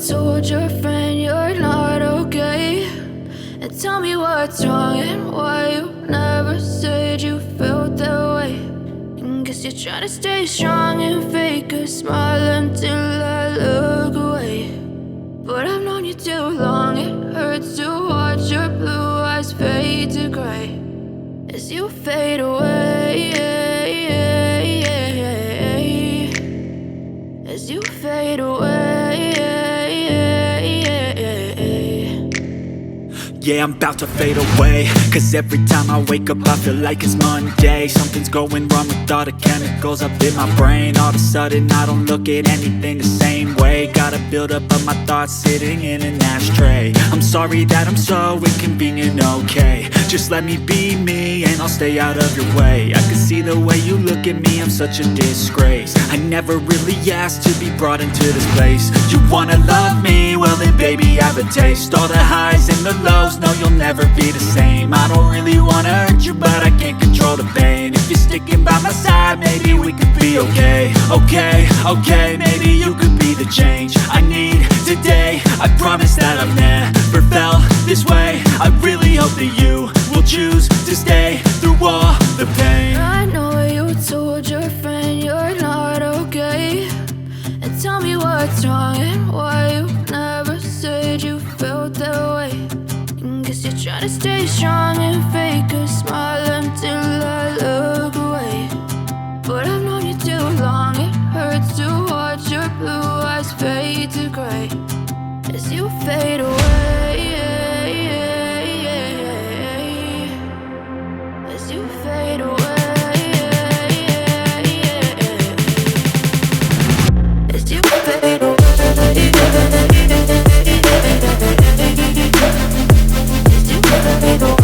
told your friend you're not okay, and tell me what's wrong and why you never said you felt that way. And guess you're trying to stay strong and fake a smile until I look away. But I've known you too long, it hurts to watch your blue eyes fade to gray as you fade away, as you fade away. Yeah, I'm about to fade away, cause every time I wake up I feel like it's Monday. Something's going wrong with all the chemicals up in my brain. All of a sudden I don't look at anything the same way. Got a buildup of my thoughts sitting in an ashtray. I'm sorry that I'm so inconvenient, okay. Just let me be me and I'll stay out of your way. I can see the way you look at me, I'm such a disgrace. I never really asked to be brought into this place. You wanna love me? Well then baby I have a taste. All the highs and the lows, no you'll never be the same. I don't really wanna hurt you but I can't control the pain. If you're sticking by my side maybe we could be okay. Okay, maybe you could be the change I need today. I promise that I've never felt this way. I really hope that you will choose to stay through all the pain. I know you told your friend you're not okay, and tell me what's wrong and why you never said you felt that way. And guess you're trying to stay strong and fake a smile until I look away. But I've known you too long, it hurts to watch your blue eyes fade to gray as you fade away, as you fade away, as you fade away, as you fade away.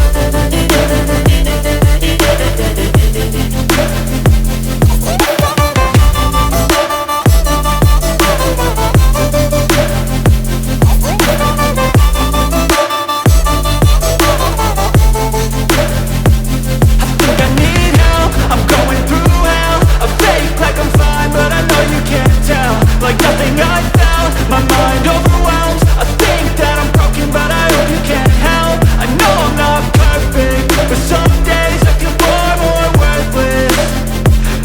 Like nothing I felt, my mind overwhelms. I think that I'm broken, but I hope you can't help. I know I'm not perfect, but some days I feel far more worthless.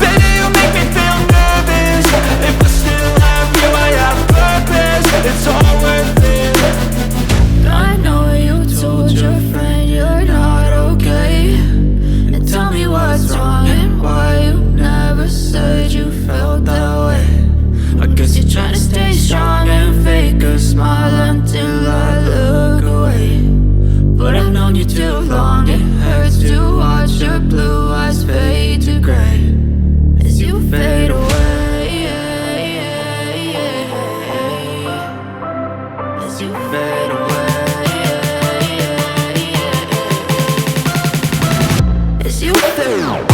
Baby, you make me feel nervous. If I still have you, I have purpose. It's all worth it. I know you told your friend you're not okay, and tell me what's wrong and why you never said you felt that way. I guess you're trying to stay strong and fake a smile until I look away. But I've known you too long, it hurts to watch your blue eyes fade to gray as you fade away, as you fade away, as you fade away.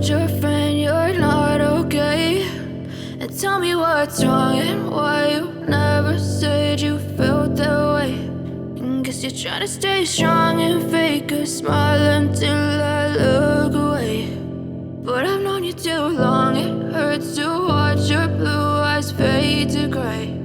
Your friend you're not okay, and tell me what's wrong and why you never said you felt that way. And guess you're trying to stay strong and fake a smile until I look away. But I've known you too long, it hurts to watch your blue eyes fade to gray.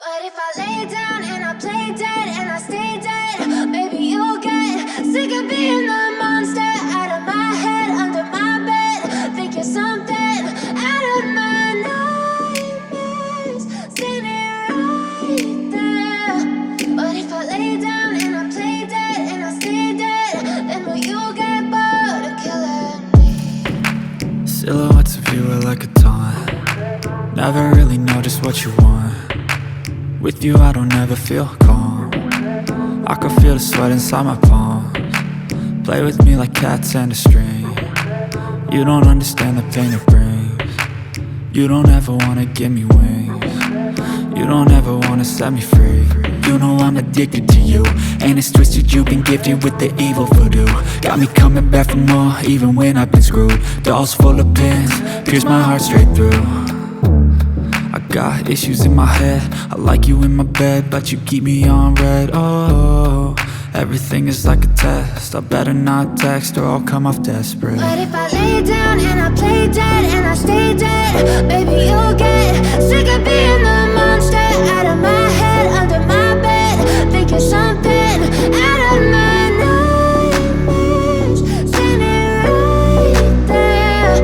But if I lay down and I play dead and I stay dead, maybe you'll get sick of being the monster out of my head, under my bed. Think you're something out of my nightmares, standing right there. But if I lay down and I play dead and I stay dead, then will you get bored of killing me? Silhouettes of you are like a taunt. Never really know just what you want. With you I don't ever feel calm. I can feel the sweat inside my palms. Play with me like cats and a string. You don't understand the pain it brings. You don't ever wanna give me wings. You don't ever wanna set me free. You know I'm addicted to you, and it's twisted, you've been gifted with the evil voodoo. Got me coming back for more, even when I've been screwed. Dolls full of pins, pierce my heart straight through. I got issues in my head, I like you in my bed, but you keep me on red. Oh, everything is like a test. I better not text or I'll come off desperate. But if I lay down and I play dead and I stay dead, maybe you'll get sick of being the monster out of my head, under my bed. Think you're something out of my nightmares, standing right there.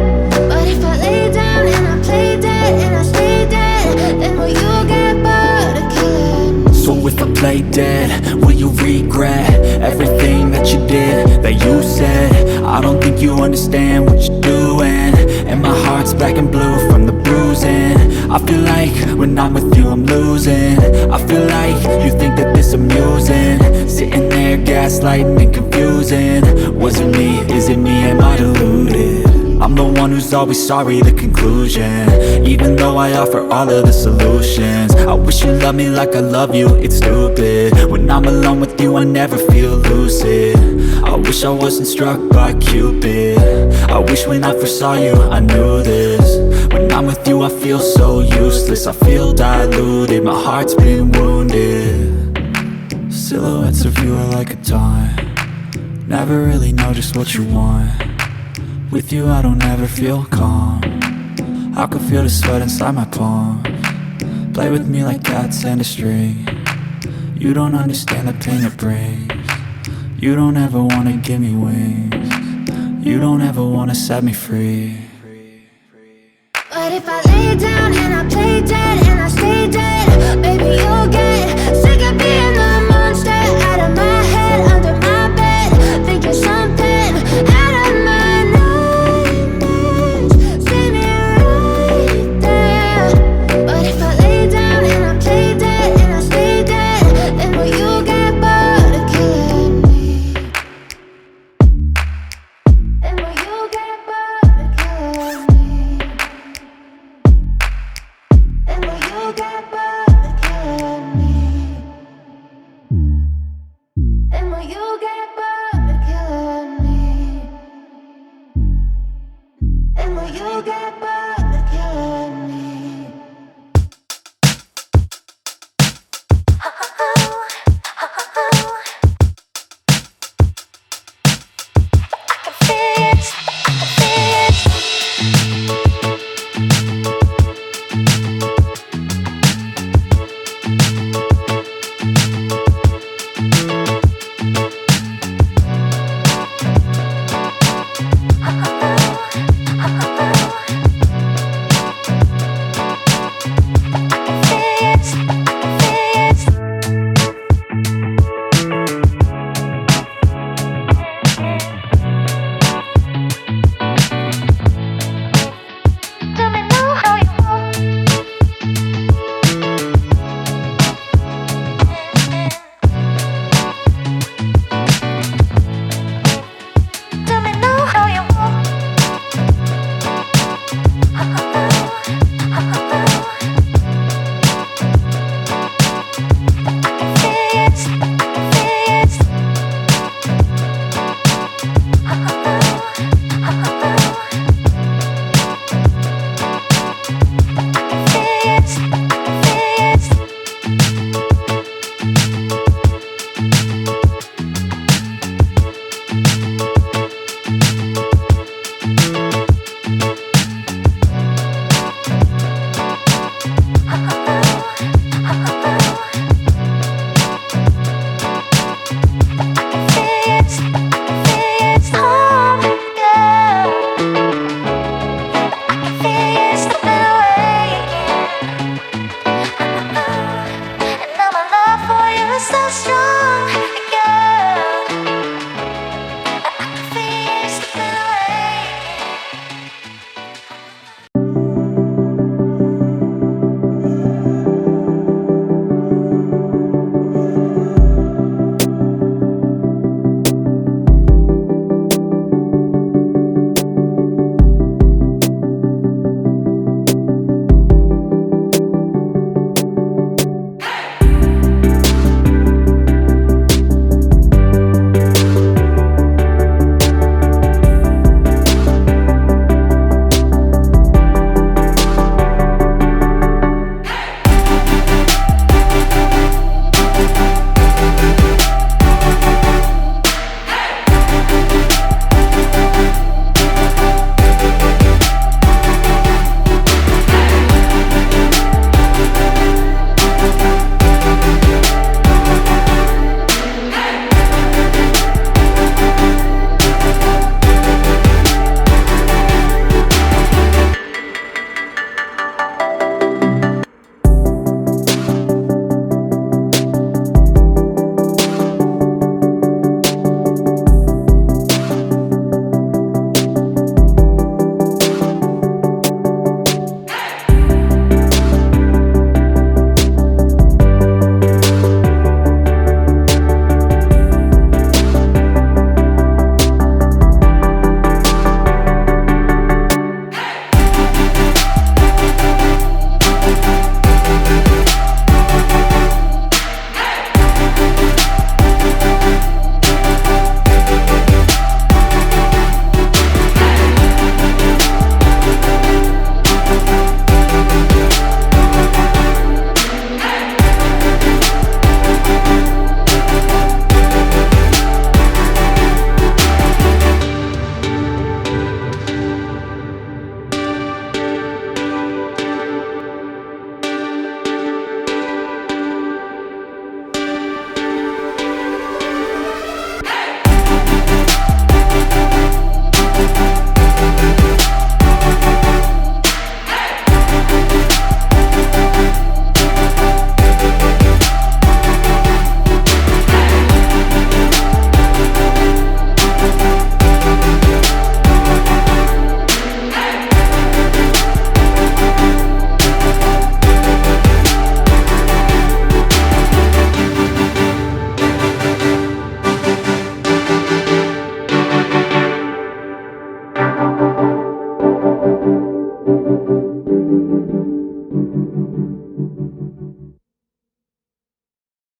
But if I lay down and I play dead and I stay dead, then will you get bored of killing me? So if I play dead, will you regret everything that you did, that you said? I don't think you understand what you're doing, and my heart's black and blue from the bruising. I feel like when I'm with you I'm losing. I feel like you think that this amusing, sitting there gaslighting and confusing. Was it me? Is it me? Am I deluded? I'm the one who's always sorry, the conclusion, even though I offer all of the solutions. I wish you loved me like I love you, it's stupid. When I'm alone with you I never feel lucid. I wish I wasn't struck by Cupid. I wish when I first saw you I knew this. When I'm with you I feel so useless, I feel diluted, my heart's been wounded. Silhouettes of you are like a taunt. Never really know just what you want. With you I don't ever feel calm. I can feel the sweat inside my palms. Play with me like cats and a string. You don't understand the pain it brings. You don't ever wanna give me wings. You don't ever wanna set me free. But if I lay down and I play dead and I stay dead, maybe you'll get sick of being the monster out of my head, under my bed. Think you're something out of my nightmares, standing right there. But if I lay down and I play dead and I stay dead, then will you get bored of killing me? Then will you get bored of killing me? And will you get bored of killing me? And will you get bored of killing me? And will you get bored?